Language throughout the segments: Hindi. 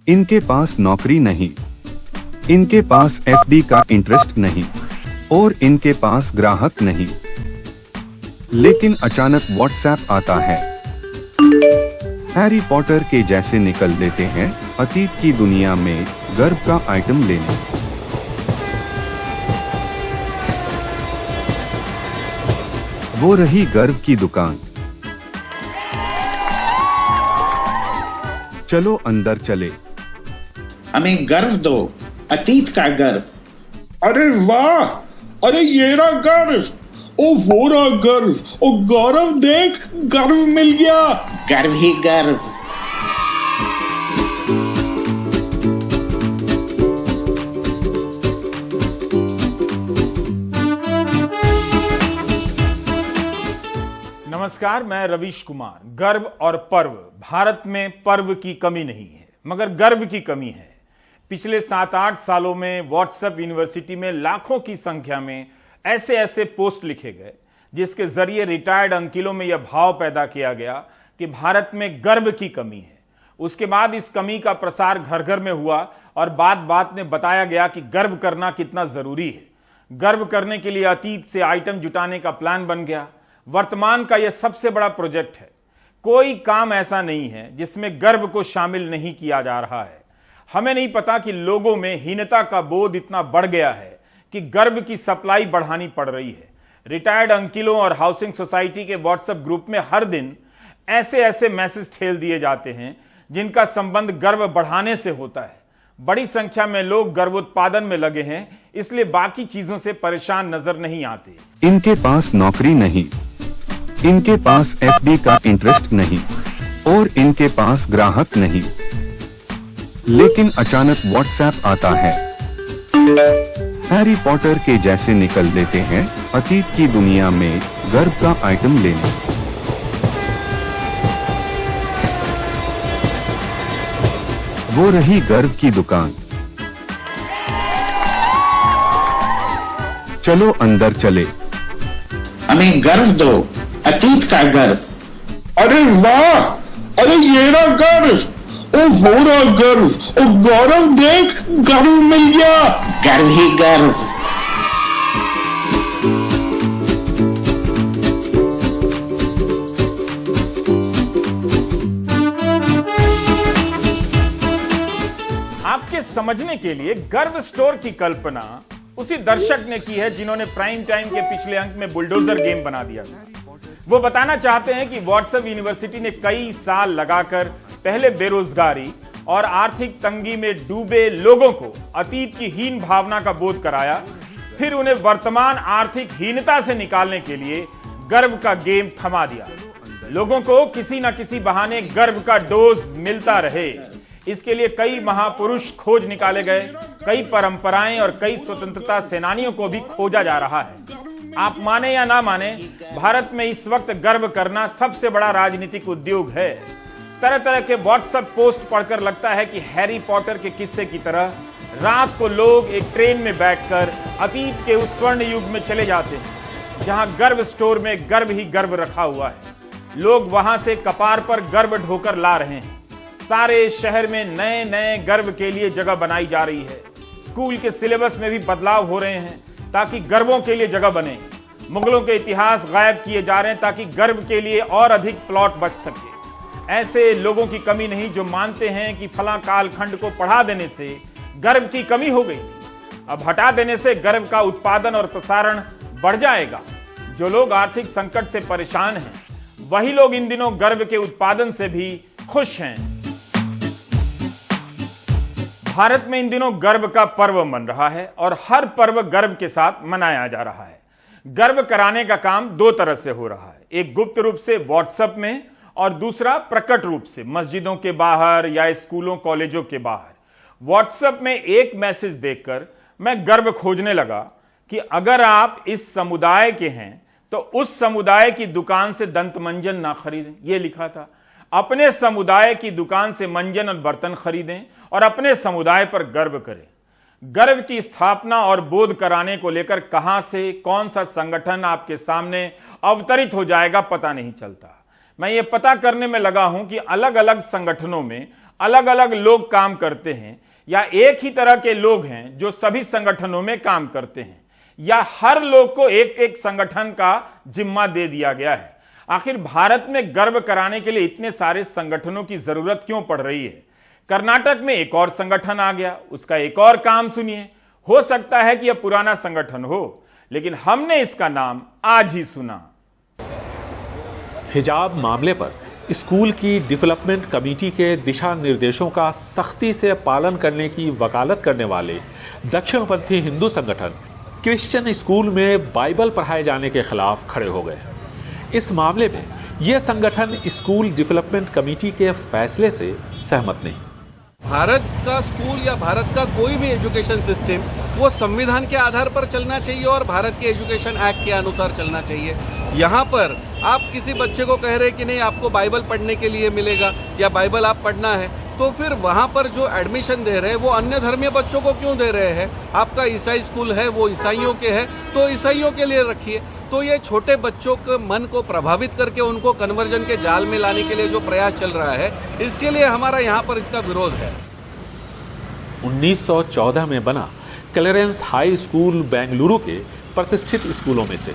इनके पास नौकरी नहीं, इनके पास एफडी का इंटरेस्ट नहीं और इनके पास ग्राहक नहीं। लेकिन अचानक व्हाट्सएप आता है। हैरी पॉटर के जैसे निकल लेते हैं अतीत की दुनिया में गर्व का आइटम लेने। वो रही गर्व की दुकान। चलो अंदर चले। हमें गर्व दो, अतीत का गर्व। अरे वाह, अरे ये रहा गर्व, ओ वो रहा गर्व, ओ गौरव देख, गर्व मिल गया। गर्व ही गर्व। नमस्कार, मैं रवीश कुमार। गर्व और पर्व, भारत में पर्व की कमी नहीं है मगर गर्व की कमी है। पिछले 7-8 सालों में व्हाट्सएप यूनिवर्सिटी में लाखों की संख्या में ऐसे पोस्ट लिखे गए जिसके जरिए रिटायर्ड अंकिलों में यह भाव पैदा किया गया कि भारत में गर्व की कमी है। उसके बाद इस कमी का प्रसार घर घर में हुआ और बात बात में बताया गया कि गर्व करना कितना जरूरी है। गर्व करने के लिए अतीत से आइटम जुटाने का प्लान बन गया। वर्तमान का यह सबसे बड़ा प्रोजेक्ट है। कोई काम ऐसा नहीं है जिसमें गर्व को शामिल नहीं किया जा रहा है। हमें नहीं पता कि लोगों में हीनता का बोध इतना बढ़ गया है कि गर्व की सप्लाई बढ़ानी पड़ रही है। रिटायर्ड अंकिलों और हाउसिंग सोसाइटी के व्हाट्सएप ग्रुप में हर दिन ऐसे मैसेज ठेल दिए जाते हैं जिनका संबंध गर्व बढ़ाने से होता है। बड़ी संख्या में लोग गर्वोत्पादन में लगे हैं, इसलिए बाकी चीजों से परेशान नजर नहीं आते। इनके पास नौकरी नहीं, इनके पास एफडी का इंटरेस्ट नहीं और इनके पास ग्राहक नहीं। लेकिन अचानक व्हाट्सएप आता है। हैरी पॉटर के जैसे निकल लेते हैं अतीत की दुनिया में गर्व का आइटम लेने। वो रही गर्व की दुकान। चलो अंदर चले। हमें गर्व दो, अतीत का गर्व। अरे वाह, अरे ये रहा गर्व, ओ वो रहा गर्व, ओ गौरव देख, गर्व मिल गया। गर्व ही गर्व। आपके समझने के लिए गर्व स्टोर की कल्पना उसी दर्शक ने की है जिन्होंने प्राइम टाइम के पिछले अंक में बुलडोजर गेम बना दिया था। वो बताना चाहते हैं कि व्हाट्सएप यूनिवर्सिटी ने कई साल लगाकर पहले बेरोजगारी और आर्थिक तंगी में डूबे लोगों को अतीत की हीन भावना का बोध कराया, फिर उन्हें वर्तमान आर्थिक हीनता से निकालने के लिए गर्व का गेम थमा दिया। लोगों को किसी न किसी बहाने गर्व का डोज मिलता रहे, इसके लिए कई महापुरुष खोज निकाले गए। कई परंपराएं और कई स्वतंत्रता सेनानियों को भी खोजा जा रहा है। आप माने या ना माने, भारत में इस वक्त गर्व करना सबसे बड़ा राजनीतिक उद्योग है। तरह तरह के व्हाट्सएप पोस्ट पढ़कर लगता है कि हैरी पॉटर के किस्से की तरह रात को लोग एक ट्रेन में बैठकर अतीत के उस स्वर्ण युग में चले जाते हैं जहां गर्व स्टोर में गर्व ही गर्व रखा हुआ है। लोग वहां से कपार पर गर्व ढोकर ला रहे हैं। सारे शहर में नए गर्व के लिए जगह बनाई जा रही है। स्कूल के सिलेबस में भी बदलाव हो रहे हैं ताकि गर्वों के लिए जगह बने। मुगलों के इतिहास गायब किए जा रहे हैं ताकि गर्व के लिए और अधिक प्लॉट बच सके। ऐसे लोगों की कमी नहीं जो मानते हैं कि फला कालखंड को पढ़ा देने से गर्व की कमी हो गई। अब हटा देने से गर्व का उत्पादन और प्रसारण बढ़ जाएगा। जो लोग आर्थिक संकट से परेशान हैं, वही लोग इन दिनों गर्व के उत्पादन से भी खुश हैं। भारत में इन दिनों गर्व का पर्व मन रहा है और हर पर्व गर्व के साथ मनाया जा रहा है। गर्व कराने का काम दो तरह से हो रहा है, एक गुप्त रूप से व्हाट्सएप में और दूसरा प्रकट रूप से मस्जिदों के बाहर या स्कूलों कॉलेजों के बाहर। व्हाट्सएप में एक मैसेज देखकर मैं गर्व खोजने लगा कि अगर आप इस समुदाय के हैं तो उस समुदाय की दुकान से दंतमंजन ना खरीदें, यह लिखा था। अपने समुदाय की दुकान से मंजन और बर्तन खरीदें और अपने समुदाय पर गर्व करें। गर्व की स्थापना और बोध कराने को लेकर कहां से कौन सा संगठन आपके सामने अवतरित हो जाएगा पता नहीं चलता। मैं ये पता करने में लगा हूं कि अलग अलग संगठनों में अलग अलग लोग काम करते हैं, या एक ही तरह के लोग हैं जो सभी संगठनों में काम करते हैं, या हर लोग को एक एक संगठन का जिम्मा दे दिया गया है? आखिर भारत में गर्व कराने के लिए इतने सारे संगठनों की जरूरत क्यों पड़ रही है? कर्नाटक में एक और संगठन आ गया, उसका एक और काम सुनिए। हो सकता है कि यह पुराना संगठन हो, लेकिन हमने इसका नाम आज ही सुना। हिजाब मामले पर स्कूल की डेवलपमेंट कमेटी के दिशा निर्देशों का सख्ती से पालन करने की वकालत करने वाले दक्षिणपंथी हिंदू संगठन क्रिश्चियन स्कूल में बाइबल पढ़ाए जाने के खिलाफ खड़े हो गए। इस मामले में यह संगठन स्कूल डेवलपमेंट कमेटी के फैसले से सहमत नहीं। भारत का स्कूल या भारत का कोई भी एजुकेशन सिस्टम वो संविधान के आधार पर चलना चाहिए और भारत के एजुकेशन एक्ट के अनुसार चलना चाहिए। यहाँ पर आप किसी बच्चे को कह रहे हैं कि नहीं आपको बाइबल पढ़ने के लिए मिलेगा या बाइबल आप पढ़ना है, तो फिर वहाँ पर जो एडमिशन दे रहे हैं वो अन्य धर्मीय बच्चों को क्यों दे रहे हैं? आपका ईसाई स्कूल है वो ईसाइयों के है तो ईसाइयों के लिए रखिए। तो ये छोटे बच्चों के मन को प्रभावित करके उनको कन्वर्जन के जाल में लाने के लिए जो प्रयास चल रहा है, इसके लिए हमारा यहाँ पर इसका विरोध है। 1914 में बना क्लेरेंस हाई स्कूल बेंगलुरु के प्रतिष्ठित स्कूलों में से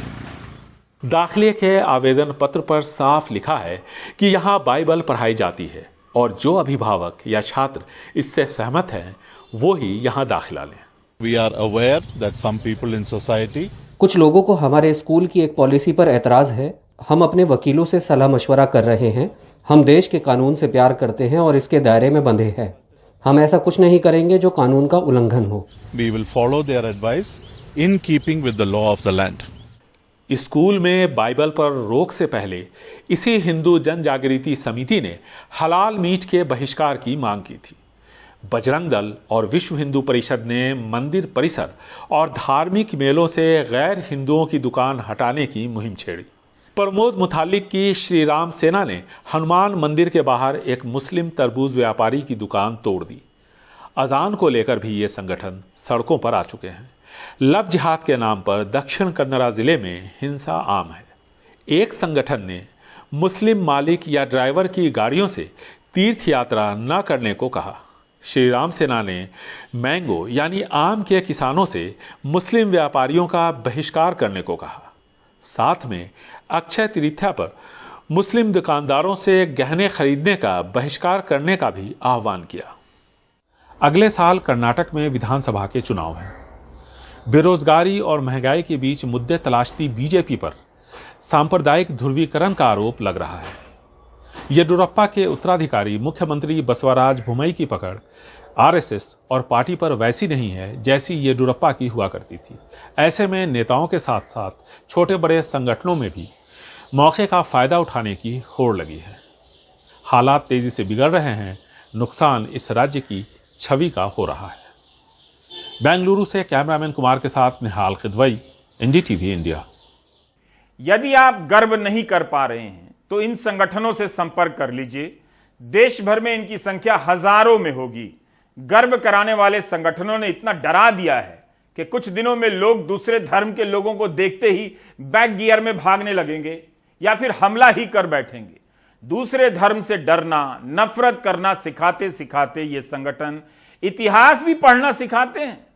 दाखिले के आवेदन पत्र पर साफ लिखा है कि यहाँ बाइबल पढ़ाई जाती है और जो अभिभावक या छात्र इससे सहमत हैं वो ही यहाँ दाखिला लें। We are aware that some people in society कुछ लोगों को हमारे स्कूल की एक पॉलिसी पर एतराज है। हम अपने वकीलों से सलाह मशवरा कर रहे हैं। हम देश के कानून से प्यार करते हैं और इसके दायरे में बंधे हैं। हम ऐसा कुछ नहीं करेंगे जो कानून का उल्लंघन हो। we will follow their advice in keeping with the law of the land. School में बाइबल पर रोक से पहले इसी हिंदू जन जागृति समिति ने हलाल मीट के बहिष्कार की मांग की थी। बजरंग दल और विश्व हिंदू परिषद ने मंदिर परिसर और धार्मिक मेलों से गैर हिंदुओं की दुकान हटाने की मुहिम छेड़ी। प्रमोद मुतालिक की श्री राम सेना ने हनुमान मंदिर के बाहर एक मुस्लिम तरबूज व्यापारी की दुकान तोड़ दी। अजान को लेकर भी ये संगठन सड़कों पर आ चुके हैं। लव जिहाद के नाम पर दक्षिण कन्नड़ा जिले में हिंसा आम है। एक संगठन ने मुस्लिम मालिक या ड्राइवर की गाड़ियों से तीर्थ यात्रा न करने को कहा। श्री राम सेना ने मैंगो यानी आम के किसानों से मुस्लिम व्यापारियों का बहिष्कार करने को कहा। साथ में अक्षय तृतीया पर मुस्लिम दुकानदारों से गहने खरीदने का बहिष्कार करने का भी आह्वान किया। अगले साल कर्नाटक में विधानसभा के चुनाव हैं। बेरोजगारी और महंगाई के बीच मुद्दे तलाशती बीजेपी पर सांप्रदायिक ध्रुवीकरण का आरोप लग रहा है। येडियुरप्पा के उत्तराधिकारी मुख्यमंत्री बसवराज बोम्मई की पकड़ आरएसएस और पार्टी पर वैसी नहीं है जैसी येडियुरप्पा की हुआ करती थी। ऐसे में नेताओं के साथ साथ छोटे बड़े संगठनों में भी मौके का फायदा उठाने की होड़ लगी है। हालात तेजी से बिगड़ रहे हैं। नुकसान इस राज्य की छवि का हो रहा है। बेंगलुरु से कैमरामैन कुमार के साथ निहाल खिदवई, एनडीटीवी इंडिया। यदि आप गर्व नहीं कर पा रहे हैं तो इन संगठनों से संपर्क कर लीजिए। देश भर में इनकी संख्या हजारों में होगी। गर्व कराने वाले संगठनों ने इतना डरा दिया है कि कुछ दिनों में लोग दूसरे धर्म के लोगों को देखते ही बैक गियर में भागने लगेंगे या फिर हमला ही कर बैठेंगे। दूसरे धर्म से डरना, नफरत करना सिखाते सिखाते ये संगठन इतिहास भी पढ़ना सिखाते हैं।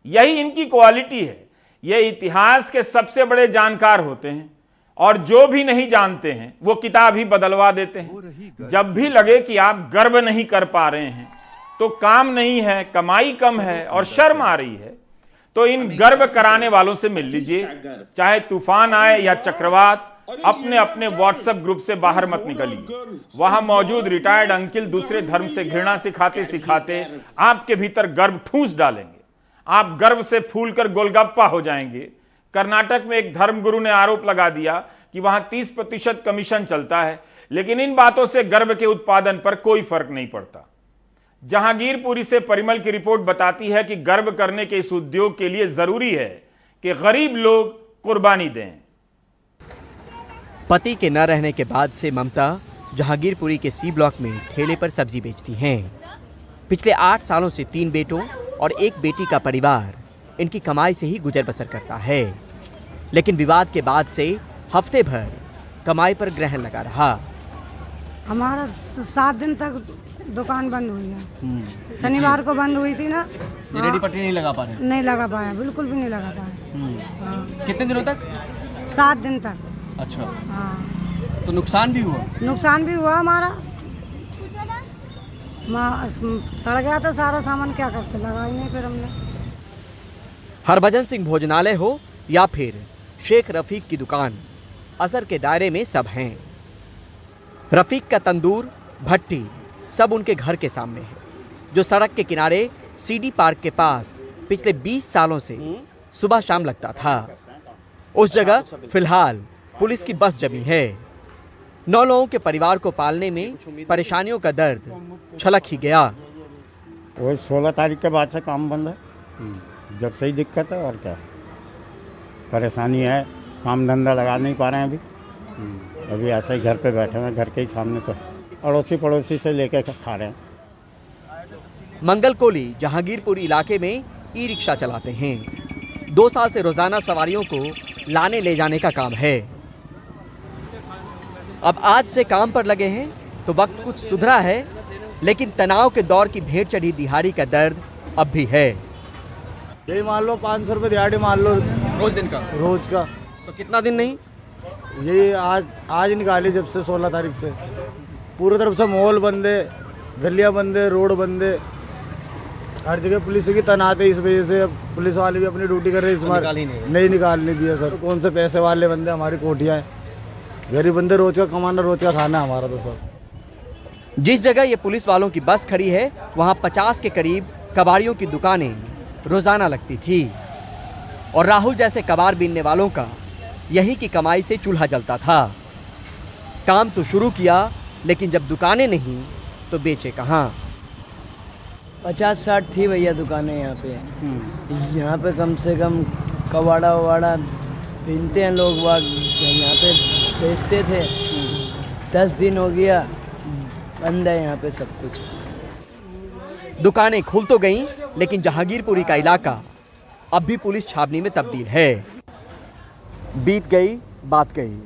यही इनकी क्वालिटी है। ये इतिहास के सबसे बड़े जानकार होते हैं और जो भी नहीं जानते हैं वो किताब ही बदलवा देते हैं। जब भी लगे कि आप गर्व नहीं कर पा रहे हैं, तो काम नहीं है, कमाई कम है और शर्म आ रही है, तो इन गर्व कराने वालों से मिल लीजिए। चाहे तूफान आए या चक्रवात, अपने अपने व्हाट्सएप ग्रुप से बाहर मत निकलिए। वहां मौजूद रिटायर्ड अंकिल दूसरे धर्म से घृणा सिखाते सिखाते आपके भीतर गर्व ठूंस डालेंगे। आप गर्व से फूलकर गोलगप्पा हो जाएंगे। कर्नाटक में एक धर्मगुरु ने आरोप लगा दिया कि वहां 30% कमीशन चलता है, लेकिन इन बातों से गर्व के उत्पादन पर कोई फर्क नहीं पड़ता। जहांगीरपुरी से परिमल की रिपोर्ट बताती है कि गर्व करने के इस उद्योग के लिए जरूरी है कि गरीब लोग कुर्बानी दें। पति के न रहने के बाद से ममता जहांगीरपुरी के सी ब्लॉक में ठेले पर सब्जी बेचती हैं। पिछले 8 सालों से 3 बेटों और 1 बेटी का परिवार इनकी कमाई से ही गुजर बसर करता है। लेकिन विवाद के बाद से हफ्ते भर कमाई पर ग्रहण लगा रहा। हमारा 7 दिन तक दुकान बंद हुई है। शनिवार को बंद हुई थी ना। रेडी पटरी नहीं लगा पा रहे? नहीं लगा पाया, बिल्कुल भी नहीं लगा पाया। हाँ। कितने दिनों तक? 7 दिन तक। अच्छा। हाँ। तो नुकसान भी हुआ? नुकसान भी हुआ हमारा, सड़ गया तो सारा सामान, क्या करते, लगा ही नहीं फिर हमने। हरभजन सिंह भोजनालय हो या फिर शेख रफीक की दुकान, असर के दायरे में सब हैं। रफीक का तंदूर, भट्टी सब उनके घर के सामने है, जो सड़क के किनारे सीडी पार्क के पास पिछले 20 सालों से सुबह शाम लगता था। उस जगह फिलहाल पुलिस की बस जमी है। 9 लोगों के परिवार को पालने में परेशानियों का दर्द छलक ही गया। वो 16 तारीख के बाद से काम बंद है, जब से ही दिक्कत है। और क्या परेशानी है, काम धंधा लगा नहीं पा रहे हैं अभी ऐसे ही घर पे बैठे हैं, घर के ही सामने। तो अड़ोसी पड़ोसी से लेके खा रहे हैं। मंगल कोली जहांगीरपुर इलाके में ई रिक्शा चलाते हैं। 2 साल से रोजाना सवारियों को लाने ले जाने का काम है। अब आज से काम पर लगे हैं तो वक्त कुछ सुधरा है, लेकिन तनाव के दौर की भेंट चढ़ी दिहाड़ी का दर्द अब भी है। यही मान लो 500 रुपये दिहाड़ी मान लो रोज दिन का। रोज का तो कितना दिन नहीं? यही आज निकाली, जब से 16 तारीख से पूरी तरफ से मॉल बंद है, गलियां बंद है, रोड बंद है, हर जगह पुलिस की तैनात है। इस वजह से अब पुलिस वाले भी अपनी ड्यूटी कर रहे हैं। इस बार नहीं निकालने दिया सर। कौन से पैसे वाले बंदे, हमारी कोठियाँ हैं, गरीब बंदे, रोज का कमाना रोज का खाना हमारा। तो सर जिस जगह ये पुलिस वालों की बस खड़ी है, वहाँ 50 के करीब कबाड़ियों की दुकानें रोजाना लगती थी, और राहुल जैसे कबाड़ बीनने वालों का यही की कमाई से चूल्हा जलता था। काम तो शुरू किया, लेकिन जब दुकानें नहीं तो बेचे कहाँ। 50-60 थी भैया दुकानें यहाँ पे। यहाँ पे कम से कम कबाड़ा वबाड़ा बीनते हैं लोग, बाग यहाँ पे बेचते थे। 10 दिन हो गया बंद है यहाँ पे सब कुछ। दुकानें खुल तो गईं, लेकिन जहांगीरपुरी का इलाका अब भी पुलिस छावनी में तब्दील है। बीत गई बात गई,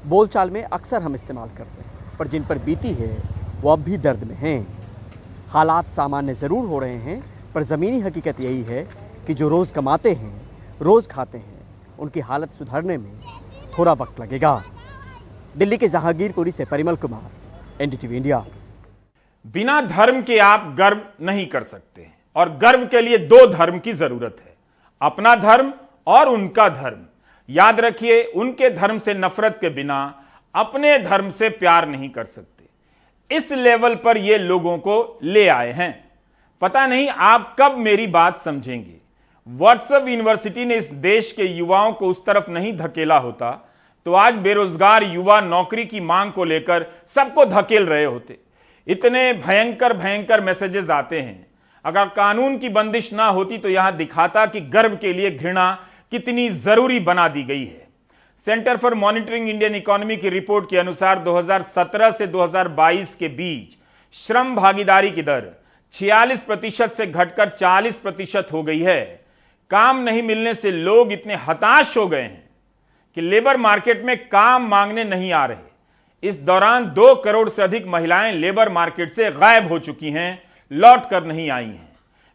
बोलचाल में अक्सर हम इस्तेमाल करते हैं, पर जिन पर बीती है वो अब भी दर्द में हैं। हालात सामान्य ज़रूर हो रहे हैं, पर ज़मीनी हकीकत यही है कि जो रोज़ कमाते हैं, रोज़ खाते हैं, उनकी हालत सुधरने में थोड़ा वक्त लगेगा। दिल्ली के जहांगीरपुरी से परिमल कुमार, एनडीटीवी इंडिया। बिना धर्म के आप गर्व नहीं कर सकते, और गर्व के लिए 2 धर्म की जरूरत है, अपना धर्म और उनका धर्म। याद रखिए, उनके धर्म से नफरत के बिना अपने धर्म से प्यार नहीं कर सकते। इस लेवल पर ये लोगों को ले आए हैं। पता नहीं आप कब मेरी बात समझेंगे। व्हाट्सएप यूनिवर्सिटी ने इस देश के युवाओं को उस तरफ नहीं धकेला होता तो आज बेरोजगार युवा नौकरी की मांग को लेकर सबको धकेल रहे होते। इतने भयंकर भयंकर मैसेजेस आते हैं। अगर कानून की बंदिश ना होती तो यहां दिखाता कि गर्व के लिए घृणा कितनी जरूरी बना दी गई है। Centre for monitoring Indian economy की रिपोर्ट के अनुसार 2017 से 2022 के बीच श्रम भागीदारी की दर 46% से घटकर 40% हो गई है। काम नहीं मिलने से लोग इतने हताश हो गए हैं कि लेबर मार्केट में काम मांगने नहीं आ रहे। इस दौरान 2 करोड़ से अधिक महिलाएं लेबर मार्केट से गायब हो चुकी हैं, लौट कर नहीं आई हैं।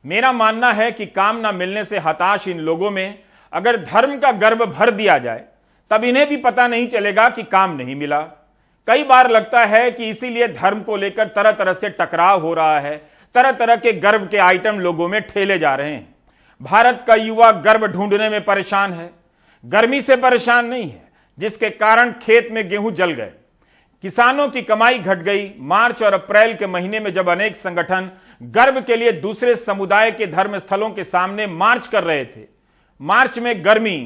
मेरा मानना है कि काम ना मिलने से हताश इन लोगों में अगर धर्म का गर्व भर दिया जाए तब इन्हें भी पता नहीं चलेगा कि काम नहीं मिला। कई बार लगता है कि इसीलिए धर्म को लेकर तरह तरह से टकराव हो रहा है, तरह तरह के गर्व के आइटम लोगों में ठेले जा रहे हैं। भारत का युवा गर्व ढूंढने में परेशान है, गर्मी से परेशान नहीं है, जिसके कारण खेत में गेहूं जल गए, किसानों की कमाई घट गई। मार्च और अप्रैल के महीने में जब अनेक संगठन गर्व के लिए दूसरे समुदाय के धर्म स्थलों के सामने मार्च कर रहे थे, मार्च में गर्मी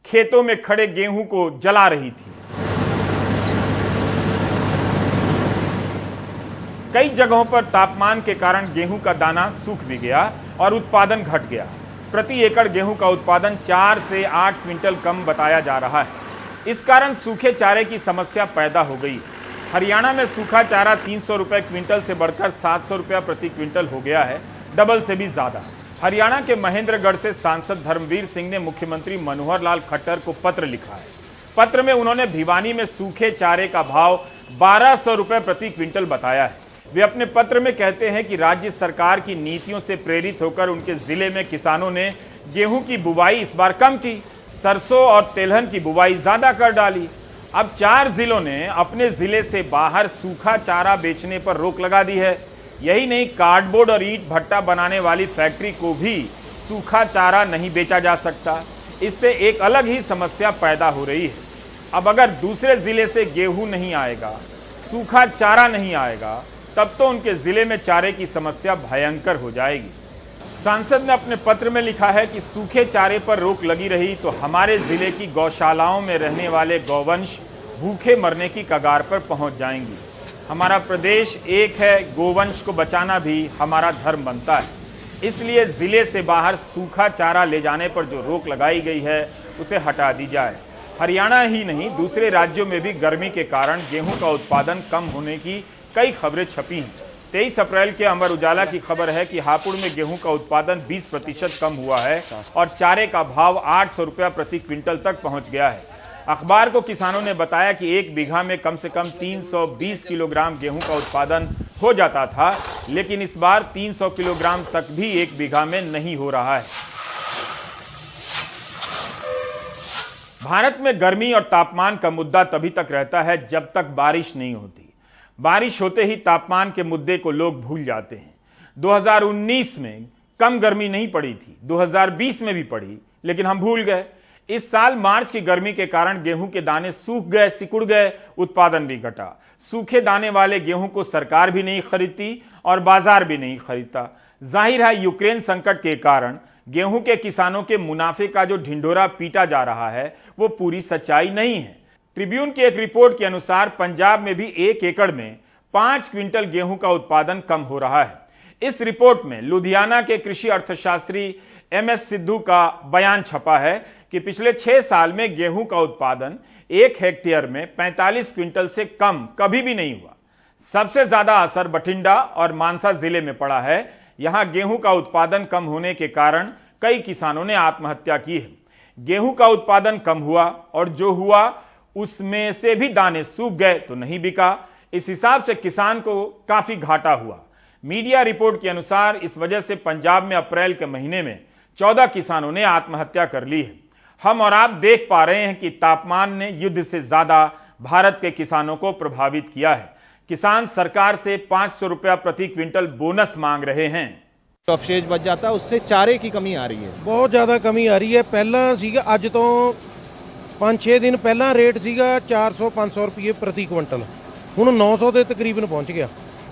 खेतों में खड़े गेहूं को जला रही थी। कई जगहों पर तापमान के कारण गेहूं का दाना सूख भी गया और उत्पादन घट गया। प्रति एकड़ गेहूं का उत्पादन 4 से 8 क्विंटल कम बताया जा रहा है। इस कारण सूखे चारे की समस्या पैदा हो गई। हरियाणा में सूखा चारा 300 रुपए क्विंटल से बढ़कर 700 रुपया प्रति क्विंटल हो गया है, डबल से भी ज्यादा। हरियाणा के महेंद्रगढ़ से सांसद धर्मवीर सिंह ने मुख्यमंत्री मनोहर लाल खट्टर को पत्र लिखा है। पत्र में उन्होंने भिवानी में सूखे चारे का भाव 1200 रुपए प्रति क्विंटल बताया है। वे अपने पत्र में कहते हैं कि राज्य सरकार की नीतियों से प्रेरित होकर उनके जिले में किसानों ने गेहूं की बुवाई इस बार कम की, सरसों और तेलहन की बुवाई ज्यादा कर डाली। अब 4 जिलों ने अपने जिले से बाहर सूखा चारा बेचने पर रोक लगा दी है। यही नहीं, कार्डबोर्ड और ईंट भट्टा बनाने वाली फैक्ट्री को भी सूखा चारा नहीं बेचा जा सकता। इससे एक अलग ही समस्या पैदा हो रही है। अब अगर दूसरे जिले से गेहूं नहीं आएगा, सूखा चारा नहीं आएगा, तब तो उनके जिले में चारे की समस्या भयंकर हो जाएगी। सांसद ने अपने पत्र में लिखा है कि सूखे चारे पर रोक लगी रही तो हमारे जिले की गौशालाओं में रहने वाले गौवंश भूखे मरने की कगार पर पहुंच जाएंगी। हमारा प्रदेश एक है, गोवंश को बचाना भी हमारा धर्म बनता है। इसलिए जिले से बाहर सूखा चारा ले जाने पर जो रोक लगाई गई है उसे हटा दी जाए। हरियाणा ही नहीं, दूसरे राज्यों में भी गर्मी के कारण गेहूं का उत्पादन कम होने की कई खबरें छपी हैं। 23 अप्रैल के अमर उजाला की खबर है कि हापुड़ में गेहूं का उत्पादन 20% कम हुआ है और चारे का भाव 800 रुपया प्रति क्विंटल तक पहुंच गया है। अखबार को किसानों ने बताया कि 1 बीघा में कम से कम 320 किलोग्राम गेहूं का उत्पादन हो जाता था, लेकिन इस बार 300 किलोग्राम तक भी 1 बीघा में नहीं हो रहा है। भारत में गर्मी और तापमान का मुद्दा तभी तक रहता है जब तक बारिश नहीं होती। बारिश होते ही तापमान के मुद्दे को लोग भूल जाते हैं। 2019 में कम गर्मी नहीं पड़ी थी, 2020 में भी पड़ी, लेकिन हम भूल गए। इस साल मार्च की गर्मी के कारण गेहूं के दाने सूख गए, सिकुड़ गए, उत्पादन भी घटा। सूखे दाने वाले गेहूं को सरकार भी नहीं खरीदती और बाजार भी नहीं खरीदता। जाहिर है, यूक्रेन संकट के कारण गेहूं के किसानों के मुनाफे का जो ढिंढोरा पीटा जा रहा है वो पूरी सच्चाई नहीं है। ट्रिब्यून की एक रिपोर्ट के अनुसार पंजाब में भी 1 एकड़ में 5 क्विंटल गेहूं का उत्पादन कम हो रहा है। इस रिपोर्ट में लुधियाना के कृषि अर्थशास्त्री MS सिद्धू का बयान छपा है कि पिछले 6 साल में गेहूं का उत्पादन 1 हेक्टेयर में 45 क्विंटल से कम कभी भी नहीं हुआ। सबसे ज्यादा असर बठिंडा और मानसा जिले में पड़ा है। यहां गेहूं का उत्पादन कम होने के कारण कई किसानों ने आत्महत्या की है। गेहूं का उत्पादन कम हुआ और जो हुआ उसमें से भी दाने सूख गए तो नहीं बिका। इस हिसाब से किसान को काफी घाटा हुआ। मीडिया रिपोर्ट के अनुसार इस वजह से पंजाब में अप्रैल के महीने में 14 किसानों ने आत्महत्या कर ली है। हम और आप देख पा रहे हैं कि तापमान ने युद्ध से ज्यादा भारत के किसानों को प्रभावित किया है। किसान सरकार से 500 रुपया प्रति क्विंटल बोनस मांग रहे हैं। अवशेष बच जाता है, उससे चारे की कमी आ रही है। बहुत ज़्यादा कमी आ रही है। पहला सीगा, अज तो 5-6 दिन पहला रेट सीगा 400-500 रुपये प्रति क्विंटल, हुण 900 ਦੇ ਤਕਰੀਬਨ ਪਹੁੰਚ ਗਿਆ।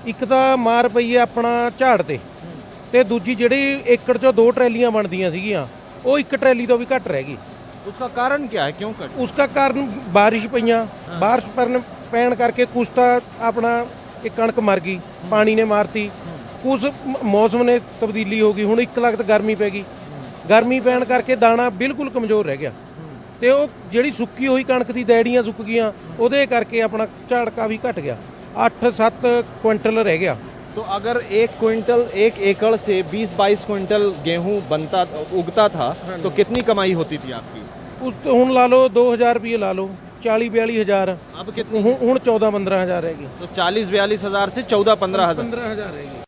ਇੱਕ ਤਾਂ ਮਾਰ ਪਈ ਹੈ ਆਪਣਾ ਝਾੜ ਤੇ ਦੂਜੀ ਜਿਹੜੀ ਏਕੜ 'ਚੋਂ 2 ਟਰੈਲੀਆਂ ਬਣਦੀਆਂ ਸੀਗੀਆਂ ਉਹ 1 ਟਰੈਲੀ ਤੋਂ ਵੀ ਘੱਟ ਰਹਿ ਗਈ। उसका कारण क्या है, क्यों कट? उसका कारण बारिश पईयां, बारिश पैण करके कुछ तो अपना एक कणक मर गई, पानी ने मारती, कुछ मौसम ने तब्दीली हो गई, हुण एक लगत गर्मी पै गई, गर्मी पैण करके दाना बिल्कुल कमज़ोर रह गया ते वो जिहड़ी सुक्की हुई कणक दी दैड़ियां सुक गईयां, उहदे करके अपना झाड़ काफ़ी घट गया, 8-7 क्विंटल रह गया। तो अगर 1 क्विंटल 1 एकड़ से 20-22 क्विंटल गेहूं उगता था तो कितनी कमाई होती थी आपकी? उस हुण ला लो 2000 रुपये ला लो, 40-42 हज़ार। अब कितनी? हुण 14-15 हज़ार रहेगी। तो 40-42 हज़ार से 14-15 हज़ार रहेगी।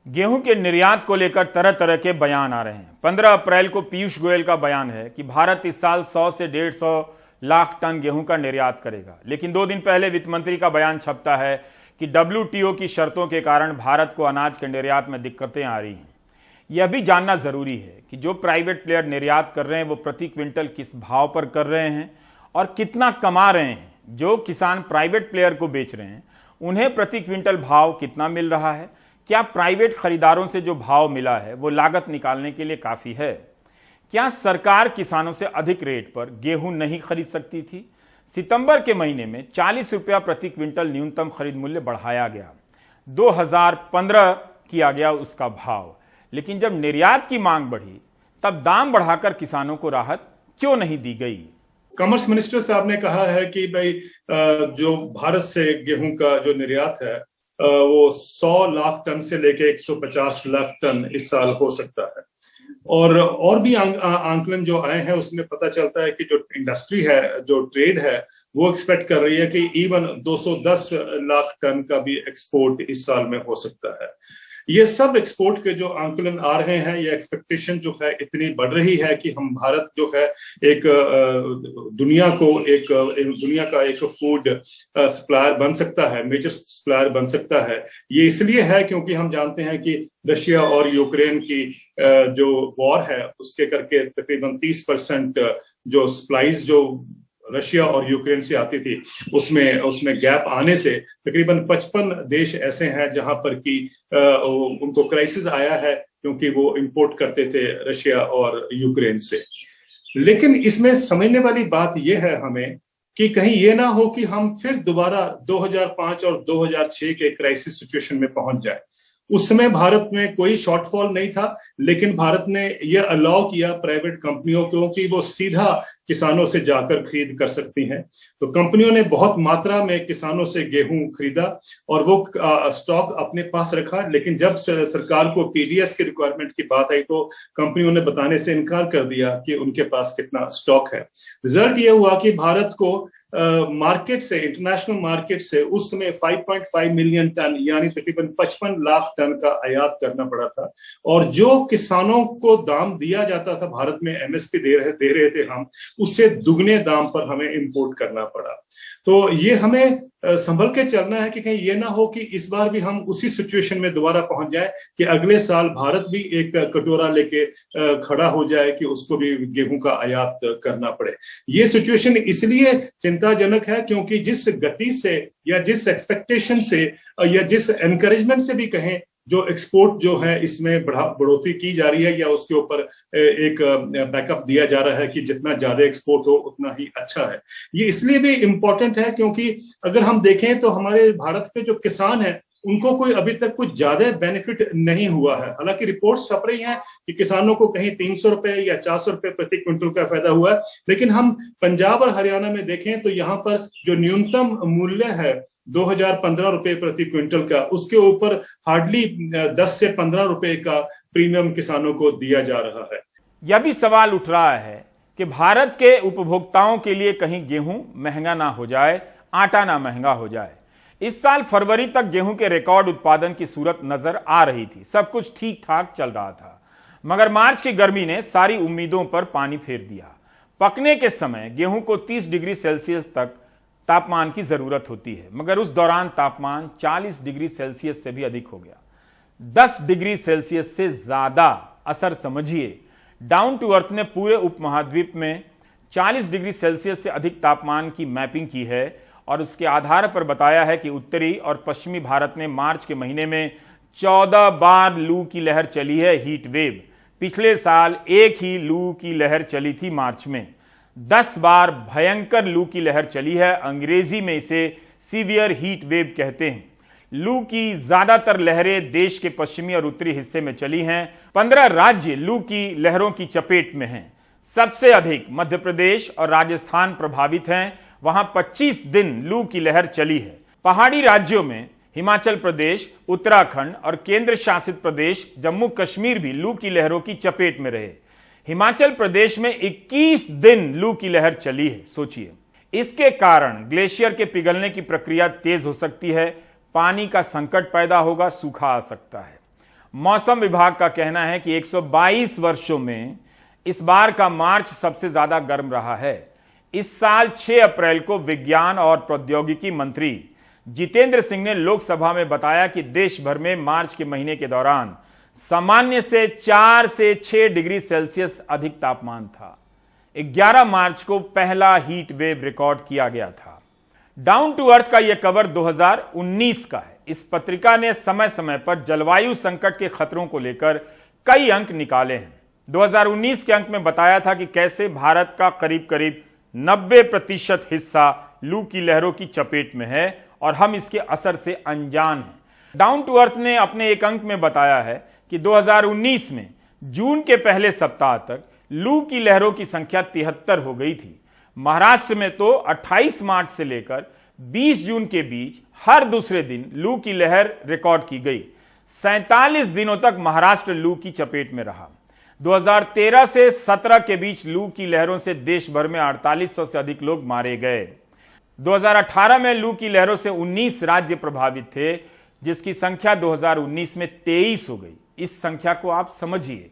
गेहूं के निर्यात को लेकर तरह तरह के बयान आ रहे हैं। 15 अप्रैल को पीयूष गोयल का बयान है कि भारत इस साल 100 से 150 लाख टन गेहूं का निर्यात करेगा, लेकिन 2 दिन पहले वित्त मंत्री का बयान छपता है कि WTO की शर्तों के कारण भारत को अनाज के निर्यात में दिक्कतें आ रही हैं। यह भी जानना जरूरी है कि जो प्राइवेट प्लेयर निर्यात कर रहे हैं वो प्रति क्विंटल किस भाव पर कर रहे हैं और कितना कमा रहे हैं। जो किसान प्राइवेट प्लेयर को बेच रहे हैं उन्हें प्रति क्विंटल भाव कितना मिल रहा है, क्या प्राइवेट खरीदारों से जो भाव मिला है वो लागत निकालने के लिए काफी है, क्या सरकार किसानों से अधिक रेट पर गेहूं नहीं खरीद सकती थी। सितंबर के महीने में 40 रुपया प्रति क्विंटल न्यूनतम खरीद मूल्य बढ़ाया गया, 2015 किया गया उसका भाव, लेकिन जब निर्यात की मांग बढ़ी तब दाम बढ़ाकर किसानों को राहत क्यों नहीं दी गई। कॉमर्स मिनिस्टर साहब ने कहा है कि भाई जो भारत से गेहूं का जो निर्यात है वो 100 लाख टन से लेके 150 लाख टन इस साल हो सकता है और भी आंकलन जो आए हैं उसमें पता चलता है कि जो इंडस्ट्री है, जो ट्रेड है, वो एक्सपेक्ट कर रही है कि इवन 210 लाख टन का भी एक्सपोर्ट इस साल में हो सकता है। ये सब एक्सपोर्ट के जो आंकलन आ रहे हैं, ये एक्सपेक्टेशन जो है इतनी बढ़ रही है कि हम भारत जो है एक दुनिया का एक फूड सप्लायर बन सकता है, मेजर सप्लायर बन सकता है। ये इसलिए है क्योंकि हम जानते हैं कि रशिया और यूक्रेन की जो वॉर है उसके करके तकरीबन 30% जो सप्लाईज जो रशिया और यूक्रेन से आती थी उसमें गैप आने से तकरीबन 55 देश ऐसे हैं जहां पर कि उनको क्राइसिस आया है क्योंकि वो इंपोर्ट करते थे रशिया और यूक्रेन से। लेकिन इसमें समझने वाली बात यह है हमें कि कहीं ये ना हो कि हम फिर दोबारा 2005 और 2006 के क्राइसिस सिचुएशन में पहुंच जाए। उस समय भारत में कोई शॉर्टफॉल नहीं था, लेकिन भारत ने यह अलाउ किया प्राइवेट कंपनियों को कि वो सीधा किसानों से जाकर खरीद कर सकती हैं। तो कंपनियों ने बहुत मात्रा में किसानों से गेहूं खरीदा और वो स्टॉक अपने पास रखा। लेकिन जब सरकार को पीडीएस की रिक्वायरमेंट की बात आई तो कंपनियों ने बताने से इनकार कर दिया कि उनके पास कितना स्टॉक है। रिजल्ट ये हुआ कि भारत को मार्केट से, इंटरनेशनल मार्केट से उस समय 5.5 मिलियन टन यानी तकरीबन 55 लाख टन का आयात करना पड़ा था। और जो किसानों को दाम दिया जाता था, भारत में एमएसपी दे रहे थे हम, उससे दुगने दाम पर हमें इंपोर्ट करना पड़ा। तो ये हमें संभल के चलना है कि कहीं ये ना हो कि इस बार भी हम उसी सिचुएशन में दोबारा पहुंच जाए कि अगले साल भारत भी एक कटोरा लेके खड़ा हो जाए कि उसको भी गेहूं का आयात करना पड़े। ये सिचुएशन इसलिए चिंताजनक है क्योंकि जिस गति से या जिस एक्सपेक्टेशन से या जिस एनकरेजमेंट से भी कहें जो एक्सपोर्ट जो है इसमें बढ़ोतरी की जा रही है या उसके ऊपर एक बैकअप दिया जा रहा है कि जितना ज्यादा एक्सपोर्ट हो उतना ही अच्छा है। ये इसलिए भी इम्पोर्टेंट है क्योंकि अगर हम देखें तो हमारे भारत के जो किसान हैं उनको कोई अभी तक कुछ ज्यादा बेनिफिट नहीं हुआ है। हालांकि रिपोर्ट्स छप रही हैं कि किसानों को कहीं 300 रुपए या 400 रुपए प्रति क्विंटल का फायदा हुआ है, लेकिन हम पंजाब और हरियाणा में देखें तो यहाँ पर जो न्यूनतम मूल्य है 2015 रुपए प्रति क्विंटल का, उसके ऊपर हार्डली 10 से 15 रुपए का प्रीमियम किसानों को दिया जा रहा है। यह भी सवाल उठ रहा है कि भारत के उपभोक्ताओं के लिए कहीं गेहूं महंगा ना हो जाए, आटा ना महंगा हो जाए। इस साल फरवरी तक गेहूं के रिकॉर्ड उत्पादन की सूरत नजर आ रही थी, सब कुछ ठीक ठाक चल रहा था, मगर मार्च की गर्मी ने सारी उम्मीदों पर पानी फेर दिया। पकने के समय गेहूं को 30 डिग्री सेल्सियस तक तापमान की जरूरत होती है, मगर उस दौरान तापमान 40 डिग्री सेल्सियस से भी अधिक हो गया। 10 डिग्री सेल्सियस से ज्यादा असर समझिए। डाउन टू अर्थ ने पूरे उपमहाद्वीप में 40 डिग्री सेल्सियस से अधिक तापमान की मैपिंग की है और उसके आधार पर बताया है कि उत्तरी और पश्चिमी भारत में मार्च के महीने में 14 बार लू की लहर चली है, हीट वेव। पिछले साल एक ही लू की लहर चली थी मार्च में। 10 बार भयंकर लू की लहर चली है, अंग्रेजी में इसे सीवियर हीट वेव कहते हैं। लू की ज्यादातर लहरें देश के पश्चिमी और उत्तरी हिस्से में चली हैं। 15 राज्य लू की लहरों की चपेट में हैं। सबसे अधिक मध्य प्रदेश और राजस्थान प्रभावित हैं, वहां 25 दिन लू की लहर चली है। पहाड़ी राज्यों में हिमाचल प्रदेश, उत्तराखंड और केंद्र शासित प्रदेश जम्मू कश्मीर भी लू की लहरों की चपेट में रहे। हिमाचल प्रदेश में 21 दिन लू की लहर चली है, सोचिए। इसके कारण ग्लेशियर के पिघलने की प्रक्रिया तेज हो सकती है, पानी का संकट पैदा होगा, सूखा आ सकता है। मौसम विभाग का कहना है कि 122 वर्षों में इस बार का मार्च सबसे ज्यादा गर्म रहा है। इस साल 6 अप्रैल को विज्ञान और प्रौद्योगिकी मंत्री जितेंद्र सिंह ने लोकसभा में बताया कि देश भर में मार्च के महीने के दौरान सामान्य से 4 से 6 डिग्री सेल्सियस अधिक तापमान था। 11 मार्च को पहला हीट वेव रिकॉर्ड किया गया था। डाउन टू अर्थ का यह कवर 2019 का है। इस पत्रिका ने समय समय पर जलवायु संकट के खतरों को लेकर कई अंक निकाले हैं। 2019 के अंक में बताया था कि कैसे भारत का करीब करीब 90% हिस्सा लू की लहरों की चपेट में है और हम इसके असर से अनजान हैं। डाउन टू अर्थ ने अपने एक अंक में बताया है कि 2019 में जून के पहले सप्ताह तक लू की लहरों की संख्या 73 हो गई थी। महाराष्ट्र में तो 28 मार्च से लेकर 20 जून के बीच हर दूसरे दिन लू की लहर रिकॉर्ड की गई। 47 दिनों तक महाराष्ट्र लू की चपेट में रहा। 2013 से 17 के बीच लू की लहरों से देश भर में 4800 से अधिक लोग मारे गए। 2018 में लू की लहरों से 19 राज्य प्रभावित थे, जिसकी संख्या 2019 में 23 हो गई। इस संख्या को आप समझिए।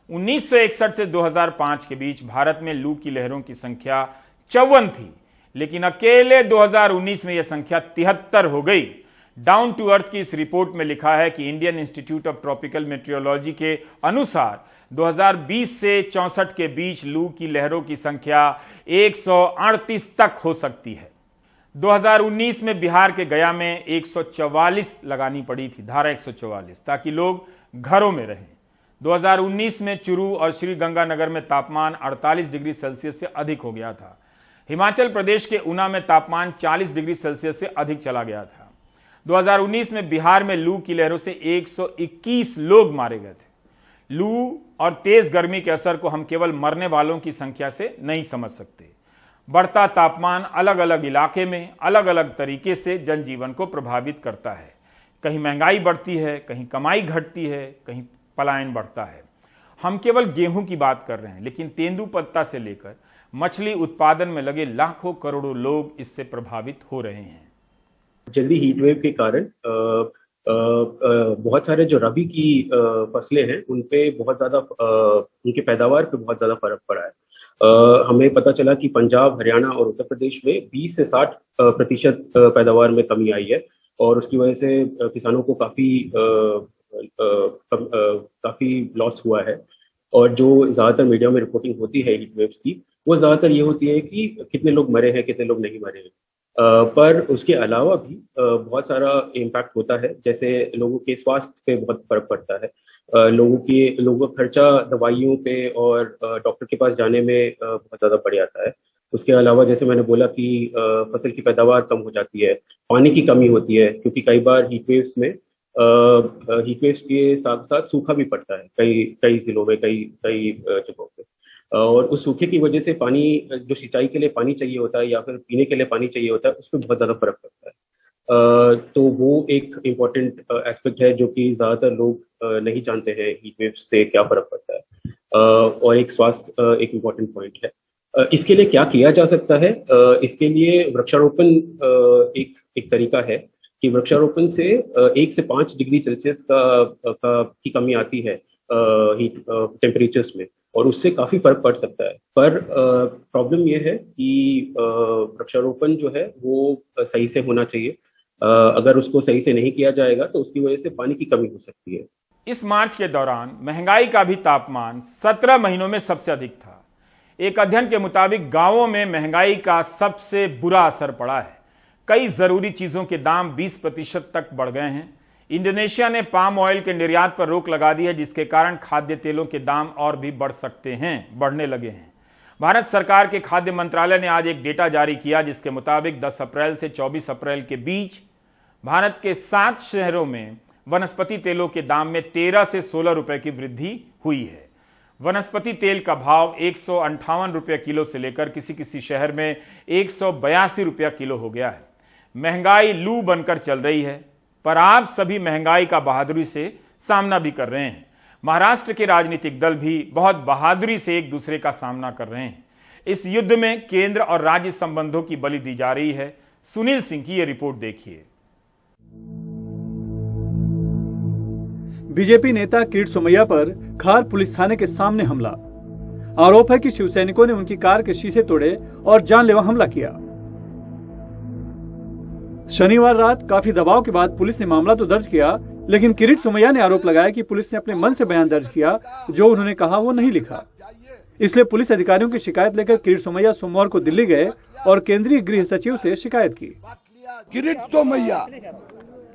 1961 से 2005 के बीच भारत में लू की लहरों की संख्या 54 थी, लेकिन अकेले 2019 में यह संख्या 73 हो गई। डाउन टू अर्थ की इस रिपोर्ट में लिखा है कि Indian institute of tropical metrology के अनुसार 2020 से 64 के बीच लू की लहरों की संख्या 138 तक हो सकती है। 2019 में बिहार के गया में 144 लगानी पड़ी थी, धारा 144, ताकि लोग घरों में रहें। 2019 में चुरू और श्रीगंगानगर में तापमान 48 डिग्री सेल्सियस से अधिक हो गया था। हिमाचल प्रदेश के ऊना में तापमान 40 डिग्री सेल्सियस से अधिक चला गया था। 2019 में बिहार में लू की लहरों से 121 लोग मारे गए थे। लू और तेज गर्मी के असर को हम केवल मरने वालों की संख्या से नहीं समझ सकते। बढ़ता तापमान अलग अलग इलाके में अलग अलग तरीके से जनजीवन को प्रभावित करता है। कहीं महंगाई बढ़ती है, कहीं कमाई घटती है, कहीं पलायन बढ़ता है। हम केवल गेहूं की बात कर रहे हैं, लेकिन तेंदुपत्ता से लेकर मछली उत्पादन में लगे लाखों करोड़ों लोग इससे प्रभावित हो रहे हैं। जल्दी हीट वेव के कारण बहुत सारे जो रबी की फसलें हैं उन पे बहुत ज्यादा उनकी पैदावार पे बहुत ज्यादा फर्क पड़ा है। हमें पता चला कि पंजाब, हरियाणा और उत्तर प्रदेश में 20 से 60% पैदावार में कमी आई है और उसकी वजह से किसानों को काफी लॉस हुआ है। और जो ज्यादातर मीडिया में रिपोर्टिंग होती है हीट वेव्स की, वो ज्यादातर ये होती है कि कितने लोग मरे हैं, कितने लोग नहीं मरे हैं। पर उसके अलावा भी बहुत सारा इम्पैक्ट होता है, जैसे लोगों के स्वास्थ्य पे बहुत फर्क पड़ता है। लोगों का खर्चा दवाइयों पे और डॉक्टर के पास जाने में बहुत ज्यादा बढ़ जाता है। उसके अलावा जैसे मैंने बोला कि फसल की पैदावार कम हो जाती है, पानी की कमी होती है, क्योंकि कई बार हीट वेव्स के साथ साथ सूखा भी पड़ता है कई जिलों में, कई जगहों पे। और उस सूखे की वजह से पानी, जो सिंचाई के लिए पानी चाहिए होता है या फिर पीने के लिए पानी चाहिए होता है, उस पर बहुत ज्यादा फर्क पड़ता है। तो वो एक इम्पोर्टेंट एस्पेक्ट है जो कि ज्यादातर लोग नहीं जानते हैं, हीट वेव्स से क्या फर्क पड़ता है। और एक स्वास्थ्य एक इम्पोर्टेंट पॉइंट है। इसके लिए क्या किया जा सकता है? इसके लिए वृक्षारोपण एक तरीका है कि वृक्षारोपण से 1 से 5 डिग्री सेल्सियस की कमी आती है हीट टेम्परेचर्स में, और उससे काफी फर्क पड़ सकता है। पर प्रॉब्लम यह है कि वृक्षारोपण जो है वो सही से होना चाहिए। अगर उसको सही से नहीं किया जाएगा तो उसकी वजह से पानी की कमी हो सकती है। इस मार्च के दौरान महंगाई का भी तापमान 17 महीनों में सबसे अधिक था। एक अध्ययन के मुताबिक गांवों में महंगाई का सबसे बुरा असर पड़ा है। कई जरूरी चीजों के दाम 20% तक बढ़ गए हैं। इंडोनेशिया ने पाम ऑयल के निर्यात पर रोक लगा दी है, जिसके कारण खाद्य तेलों के दाम और भी बढ़ने लगे हैं। भारत सरकार के खाद्य मंत्रालय ने आज एक डेटा जारी किया, जिसके मुताबिक 10 अप्रैल से 24 अप्रैल के बीच भारत के 7 शहरों में वनस्पति तेलों के दाम में 13 से 16 रुपए की वृद्धि हुई है। वनस्पति तेल का भाव 158 रुपये किलो से लेकर किसी शहर में 182 रुपया किलो हो गया है। महंगाई लू बनकर चल रही है, पर आप सभी महंगाई का बहादुरी से सामना भी कर रहे हैं। महाराष्ट्र के राजनीतिक दल भी बहुत बहादुरी से एक दूसरे का सामना कर रहे हैं। इस युद्ध में केंद्र और राज्य संबंधों की बलि दी जा रही है। सुनील सिंह की यह रिपोर्ट देखिए। बीजेपी नेता किरीट सोमैया पर खार पुलिस थाने के सामने हमला। आरोप है कि शिवसैनिकों ने उनकी कार के शीशे तोड़े और जानलेवा हमला किया। शनिवार रात काफी दबाव के बाद पुलिस ने मामला तो दर्ज किया, लेकिन किरीट सोमैया ने आरोप लगाया कि पुलिस ने अपने मन से बयान दर्ज किया, जो उन्होंने कहा वो नहीं लिखा। इसलिए पुलिस अधिकारियों की शिकायत लेकर किरीट सोमैया सोमवार को दिल्ली गए और केंद्रीय गृह सचिव से शिकायत की। किरीट सोमैया,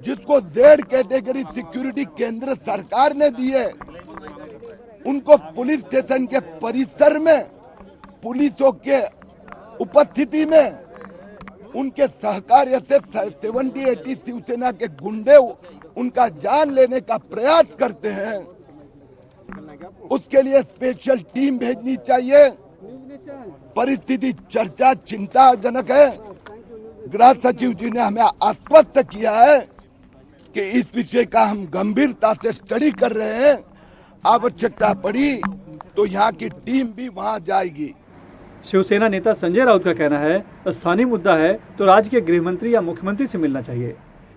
जिसको Z कैटेगरी सिक्योरिटी केंद्र सरकार ने दी है, उनको पुलिस स्टेशन के परिसर में पुलिसों के उपस्थिति में उनके सहकार्य से 70-80 शिवसेना के गुंडे उनका जान लेने का प्रयास करते हैं। उसके लिए स्पेशल टीम भेजनी चाहिए। परिस्थिति चर्चा चिंताजनक है। गृह सचिव जी ने हमें आश्वस्त किया है कि इस विषय का हम गंभीरता से स्टडी कर रहे हैं। आवश्यकता पड़ी तो यहाँ की टीम भी वहाँ जाएगी। शिवसेना नेता संजय राउत का कहना है, स्थानीय मुद्दा है तो राज्य के गृह मंत्री या मुख्यमंत्री से मिलना चाहिए।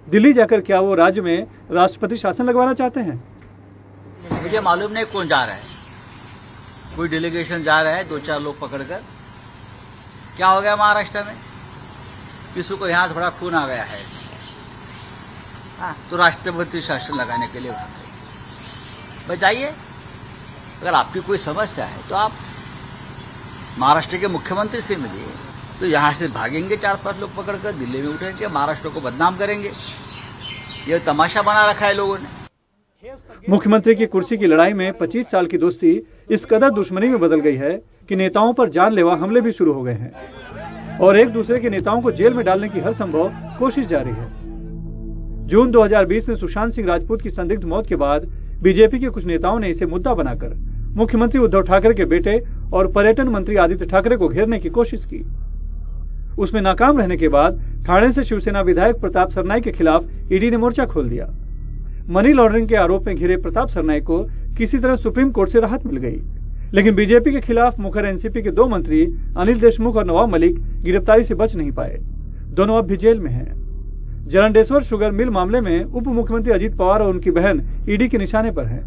दिल्ली जाकर क्या वो राज्य में राष्ट्रपति शासन लगवाना चाहते हैं? मुझे मालूम नहीं कौन जा रहा है, कोई डेलीगेशन जा रहा है 2-4 लोग पकड़कर। क्या हो गया महाराष्ट्र में? किसी को यहाँ थोड़ा खून आ गया है, हाँ, तो राष्ट्रपति शासन लगाने के लिए उठा रहे। भाई जाइए, अगर आपकी कोई समस्या है तो आप महाराष्ट्र के मुख्यमंत्री से मिलिए। तो यहाँ से भागेंगे 4-5 लोग पकड़कर, दिल्ली में उठेंगे, महाराष्ट्र को बदनाम करेंगे। ये तमाशा बना रखा है लोगों ने। मुख्यमंत्री की कुर्सी की लड़ाई में 25 साल की दोस्ती इस कदर दुश्मनी में बदल गई है कि नेताओं पर जानलेवा हमले भी शुरू हो गए हैं और एक दूसरे के नेताओं को जेल में डालने की हर संभव कोशिश जारी है। जून 2020 में सुशांत सिंह राजपूत की संदिग्ध मौत के बाद बीजेपी के कुछ नेताओं ने इसे मुद्दा बनाकर मुख्यमंत्री उद्धव ठाकरे के बेटे और पर्यटन मंत्री आदित्य ठाकरे को घेरने की कोशिश की। उसमें नाकाम रहने के बाद ठाणे से शिवसेना विधायक प्रताप सरनाईक के खिलाफ ईडी ने मोर्चा खोल दिया। मनी लॉन्ड्रिंग के आरोप में घिरे प्रताप सरनाईक को किसी तरह सुप्रीम कोर्ट से राहत मिल गई, लेकिन बीजेपी के खिलाफ मुखर एनसीपी के 2 मंत्री अनिल देशमुख और नवाब मलिक गिरफ्तारी से बच नहीं पाए। दोनों अब भी जेल में हैं। जरंडेश्वर शुगर मिल मामले में उप मुख्यमंत्री अजित पवार और उनकी बहन ईडी के निशाने पर हैं।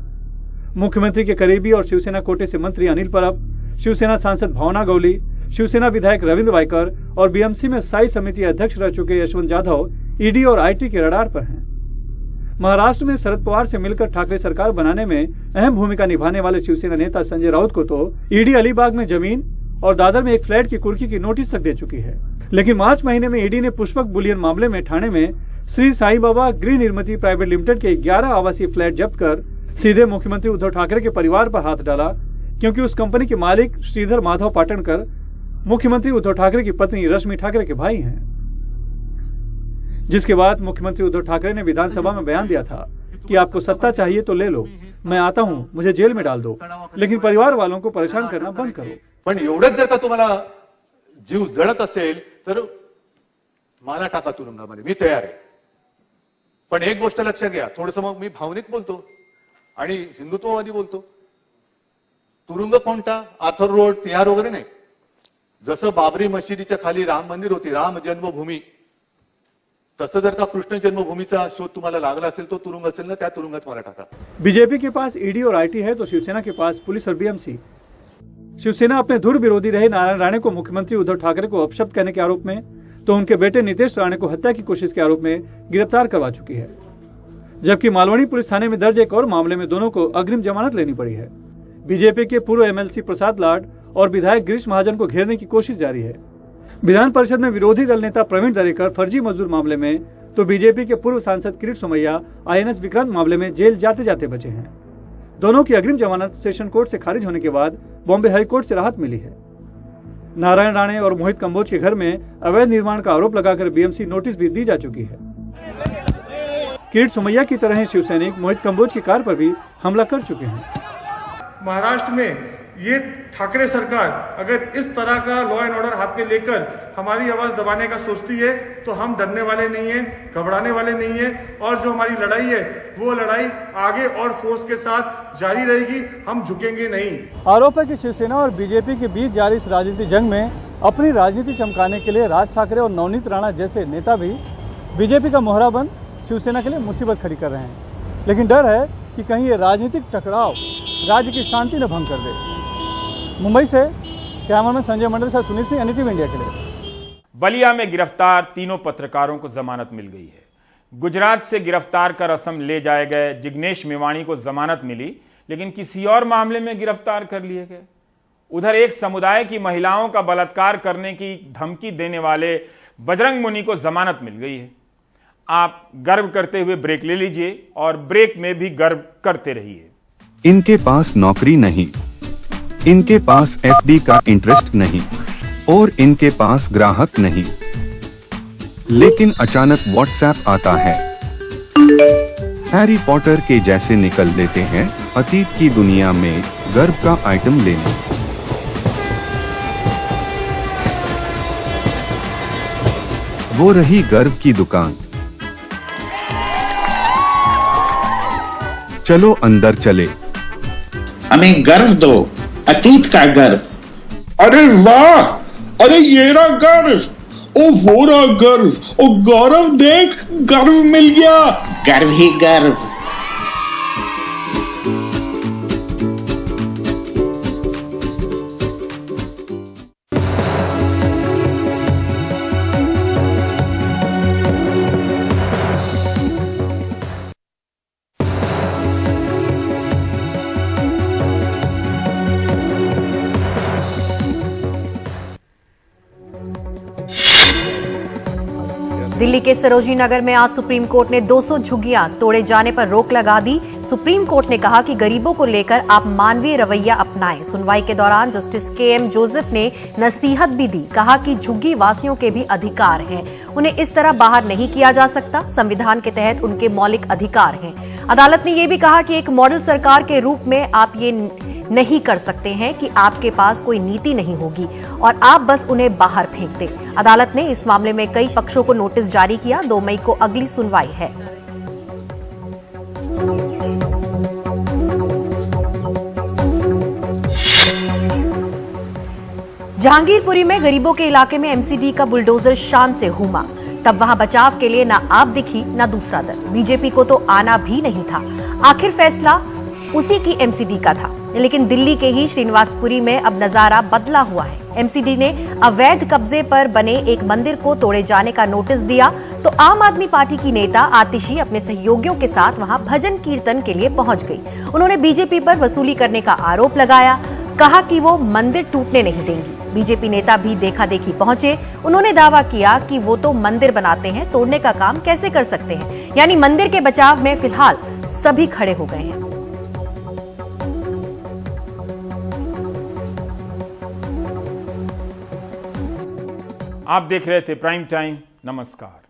मुख्यमंत्री के करीबी और शिवसेना कोटे से मंत्री अनिल परब, शिवसेना सांसद भावना गौली, शिवसेना विधायक रविंद्र वायकर और बीएमसी में स्थायी समिति अध्यक्ष रह चुके यशवंत जाधव ईडी और आईटी के रडार पर हैं। महाराष्ट्र में शरद पवार से मिलकर ठाकरे सरकार बनाने में अहम भूमिका निभाने वाले शिवसेना नेता संजय राउत को तो ईडी अलीबाग में जमीन और दादर में एक फ्लैट की कुर्की की नोटिस तक दे चुकी है। लेकिन मार्च महीने में ईडी ने पुष्पक बुलियन मामले में ठाणे में श्री साई बाबा गृह निर्मिति प्राइवेट लिमिटेड के 11 आवासीय फ्लैट जब्त कर सीधे मुख्यमंत्री उद्धव ठाकरे के परिवार पर हाथ डाला, क्योंकि उस कंपनी के मालिक श्रीधर माधव पाटणकर मुख्यमंत्री उद्धव ठाकरे की पत्नी रश्मि ठाकरे के भाई हैं। जिसके बाद मुख्यमंत्री उद्धव ठाकरे ने विधानसभा में बयान दिया था कि आपको सत्ता चाहिए तो ले लो, मैं आता हूं, मुझे जेल में डाल दो, लेकिन परिवार वालों को परेशान करना बंद करो। पण एवढंच जर का तुम्हाला जीव जळत असेल तर मला टाका तुरुंगामध्ये, मी तयार आहे। पण एक गोष्ट लक्षात घ्या, थोडंसं मग मी भावनिक बोलतो आणि हिंदुत्ववादी बोलतो। तुरुंग कोणता? आर्थर रोड, तिहार वगैरे नाही। जसं बाबरी मशिदीच्या खाली राम मंदिर होती, राम जन्मभूमी, तसं जर का कृष्ण जन्मभूमीचा शोध तुम्हाला लागला असेल तो तुरुंग असेल ना, त्या तुरुंगात मला टाका। बीजेपी के पास ईडी और आईटी है तो शिवसेना के पास पुलिस और बीएमसी। शिवसेना अपने धुर विरोधी रहे नारायण राणे को मुख्यमंत्री उद्धव ठाकरे को अपशब्द कहने के आरोप में, तो उनके बेटे नितेश राणे को हत्या की कोशिश के आरोप में गिरफ्तार करवा चुकी है। जबकि मालवनी पुलिस थाने में दर्ज एक और मामले में दोनों को अग्रिम जमानत लेनी पड़ी है। बीजेपी के पूर्व एमएलसी प्रसाद लाड और विधायक गिरीश महाजन को घेरने की कोशिश जारी है। विधान परिषद में विरोधी दल नेता प्रवीण दरेकर फर्जी मजदूर मामले में, तो बीजेपी के पूर्व सांसद किरीट सोमैया आईएनएस विक्रांत मामले में जेल जाते जाते बचे हैं। दोनों की अग्रिम जमानत सेशन कोर्ट से खारिज होने के बाद बॉम्बे हाईकोर्ट से राहत मिली है। नारायण राणे और मोहित कंबोज के घर में अवैध निर्माण का आरोप लगाकर बीएमसी नोटिस भी दी जा चुकी है। किरीट सोमैया की तरह शिव सैनिक मोहित कंबोज की कार पर भी हमला कर चुके हैं। महाराष्ट्र में ये ठाकरे सरकार अगर इस तरह का लॉ एंड ऑर्डर हाथ में लेकर हमारी आवाज दबाने का सोचती है तो हम डरने वाले नहीं हैं, घबराने वाले नहीं हैं, और जो हमारी लड़ाई है वो लड़ाई आगे और फोर्स के साथ जारी रहेगी, हम झुकेंगे नहीं। आरोप है कि शिवसेना और बीजेपी के बीच जारी इस राजनीतिक जंग में अपनी राजनीति चमकाने के लिए राज ठाकरे और नवनीत राणा जैसे नेता भी बीजेपी का मोहरा बन शिवसेना के लिए मुसीबत खड़ी कर रहे हैं। लेकिन डर है कि कहीं ये राजनीतिक टकराव राज्य की शांति न भंग कर दे। मुंबई से कैमरामैन संजय मंडल से सुनील सिंह, एनडीटीवी इंडिया के लिए। बलिया में गिरफ्तार 3 पत्रकारों को जमानत मिल गई है। गुजरात से गिरफ्तार कर असम ले जाए गए जिग्नेश मेवाणी को जमानत मिली, लेकिन किसी और मामले में गिरफ्तार कर लिए गए। उधर एक समुदाय की महिलाओं का बलात्कार करने की धमकी देने वाले बजरंग मुनि को जमानत मिल गई है। आप गर्व करते हुए ब्रेक ले लीजिए और ब्रेक में भी गर्व करते रहिए। इनके पास नौकरी नहीं, इनके पास एफडी का इंटरेस्ट नहीं और इनके पास ग्राहक नहीं, लेकिन अचानक व्हाट्सएप आता है। हैरी पॉटर के जैसे निकल लेते हैं अतीत की दुनिया में गर्व का आइटम लेने। वो रही गर्व की दुकान। चलो अंदर चले। हमें गर्व दो, अतीत का गर्व। अरे वाह, अरे ये रहा गर्व, ओ वो रहा गर्व, ओ गौरव देख, गर्व मिल गया। गर्व ही गर्व। दिल्ली के सरोजनी नगर में आज सुप्रीम कोर्ट ने 200 झुग्गियां तोड़े जाने पर रोक लगा दी। सुप्रीम कोर्ट ने कहा कि गरीबों को लेकर आप मानवीय रवैया अपनाएं। सुनवाई के दौरान जस्टिस के.एम. जोसेफ ने नसीहत भी दी। कहा कि झुग्गी वासियों के भी अधिकार हैं, उन्हें इस तरह बाहर नहीं किया जा सकता। संविधान के तहत उनके मौलिक अधिकार हैं। अदालत ने यह भी कहा कि एक मॉडल सरकार के रूप में आप ये नहीं कर सकते हैं कि आपके पास कोई नीति नहीं होगी और आप बस उन्हें बाहर फेंक दें। अदालत ने इस मामले में कई पक्षों को नोटिस जारी किया। 2 मई को अगली सुनवाई है। जहांगीरपुरी में गरीबों के इलाके में एमसीडी का बुलडोजर शान से घूमा। तब वहां बचाव के लिए ना आप दिखी ना दूसरा दल। बीजेपी को तो आना भी नहीं था। आखिर फैसला उसी की एमसीडी का था, लेकिन दिल्ली के ही श्रीनिवासपुरी में अब नजारा बदला हुआ है। एमसीडी ने अवैध कब्जे पर बने एक मंदिर को तोड़े जाने का नोटिस दिया तो आम आदमी पार्टी की नेता आतिशी अपने सहयोगियों के साथ वहां भजन कीर्तन के लिए पहुंच गई। उन्होंने बीजेपी पर वसूली करने का आरोप लगाया। कहा कि वो मंदिर टूटने नहीं देंगी। बीजेपी नेता भी देखा देखी पहुंचे। उन्होंने दावा किया कि वो तो मंदिर बनाते हैं, तोड़ने का काम कैसे कर सकते हैं। यानी मंदिर के बचाव में फिलहाल सभी खड़े हो गए हैं। आप देख रहे थे प्राइम टाइम। नमस्कार।